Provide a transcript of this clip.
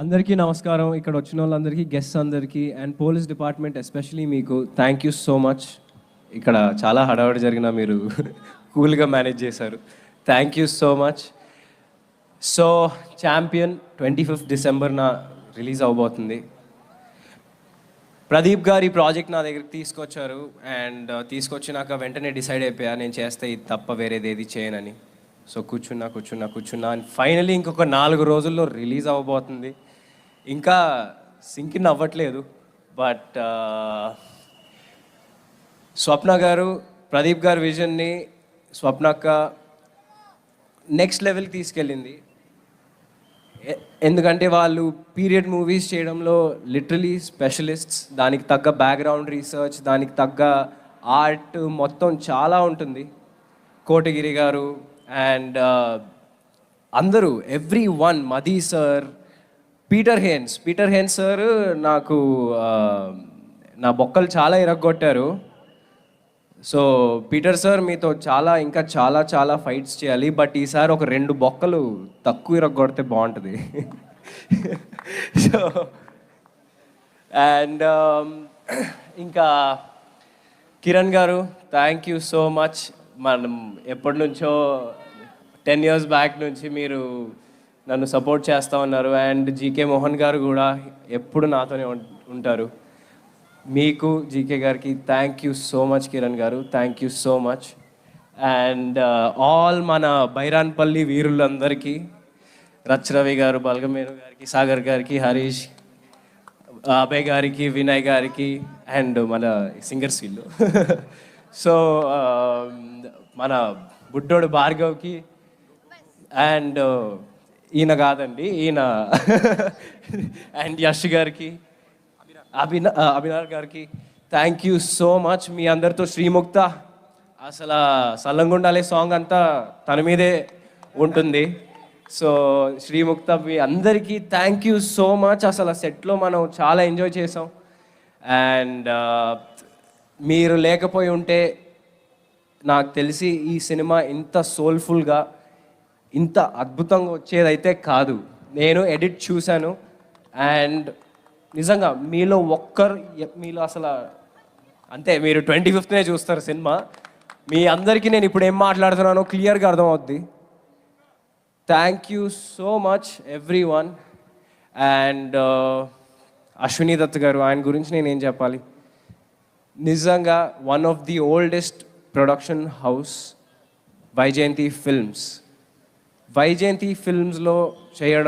అందరికీ నమస్కారం. ఇక్కడ వచ్చిన వాళ్ళందరికీ, గెస్ట్స్ అందరికీ అండ్ పోలీస్ డిపార్ట్మెంట్ ఎస్పెషలీ మీకు థ్యాంక్ యూ సో మచ్. ఇక్కడ చాలా హడావిడి జరిగిన మీరు కూల్గా మేనేజ్ చేశారు. Thank you so much. So champion 25th డిసెంబర్న రిలీజ్ అవబోతుంది. ప్రదీప్ గారి ప్రాజెక్ట్ నా దగ్గరికి తీసుకొచ్చారు అండ్ తీసుకొచ్చినాక వెంటనే డిసైడ్ అయిపోయా నేను చేస్తే ఇది తప్ప వేరేది ఏది చేయనని. సో కూర్చున్నా అండ్ ఫైనలీ ఇంకొక 4 రోజుల్లో రిలీజ్ అవ్వబోతుంది. ఇంకా సింక్ ఇన్ అవ్వట్లేదు. బట్ స్వప్న గారు, ప్రదీప్ గారి విజన్ని స్వప్నక్క నెక్స్ట్ లెవెల్కి తీసుకెళ్ళింది. ఎందుకంటే వాళ్ళు పీరియడ్ మూవీస్ చేయడంలో లిటరలీ స్పెషలిస్ట్స్. దానికి తగ్గ బ్యాక్గ్రౌండ్ రీసెర్చ్, దానికి తగ్గ ఆర్ట్ మొత్తం చాలా ఉంటుంది. కోటగిరి గారు అండ్ అందరూ everyone, Madhi sir, Peter Haynes sir నాకు నా బొక్కలు చాలా ఇరగొట్టారు. సో పీటర్ సార్ మీతో ఇంకా చాలా ఫైట్స్ చేయాలి. బట్ ఈసారి ఒక 2 బొక్కలు తక్కువ ఇరగొడితే బాగుంటుంది. సో అండ్ ఇంకా కిరణ్ గారు, థ్యాంక్ యూ సో మచ్. మనం ఎప్పటి నుంచో 10 years బ్యాక్ నుంచి మీరు నన్ను సపోర్ట్ చేస్తూ ఉన్నారు. అండ్ జీకే మోహన్ గారు కూడా ఎప్పుడు నాతోనే ఉంటారు. మీకు జీకే గారికి thank you so much. Kiran గారు thank you so much. And all మన బైరాన్పల్లి వీరులందరికీ, రవి గారు, బల్గమేరు గారికి, సాగర్ గారికి, హరీష్, అభయ్ గారికి, వినయ్ గారికి అండ్ మన సింగర్స్ వీళ్ళు. సో మన బుడ్డోడు భార్గవ్కి అండ్ ఈయన కాదండి ఈయన అండ్ యష్ గారికి, అభినవ్ గారికి థ్యాంక్ యూ సో మచ్. మీ అందరితో శ్రీముక్త అసలు సల్లంగుండాలే సాంగ్ అంతా తన మీదే ఉంటుంది. సో శ్రీముక్త మీ అందరికీ థ్యాంక్ యూ సో మచ్. అసలు సెట్లో మనం చాలా ఎంజాయ్ చేసాం. అండ్ మీరు లేకపోయి ఉంటే నాకు తెలిసి ఈ సినిమా ఇంత సోల్ఫుల్గా, ఇంత అద్భుతంగా వచ్చేదైతే కాదు. నేను ఎడిట్ చూశాను అండ్ నిజంగా మీలో అసలు అంతే, మీరు 25th చూస్తారు సినిమా. మీ అందరికీ నేను ఇప్పుడు ఏం మాట్లాడుతున్నానో క్లియర్గా అర్థమవుద్ది. Thank you so much everyone. And Ashwini Dutt గారు, ఆయన గురించి నేనేం చెప్పాలి. నిజంగా one of the oldest production house Vyjayanthi ఫిల్మ్స్లో చేయడం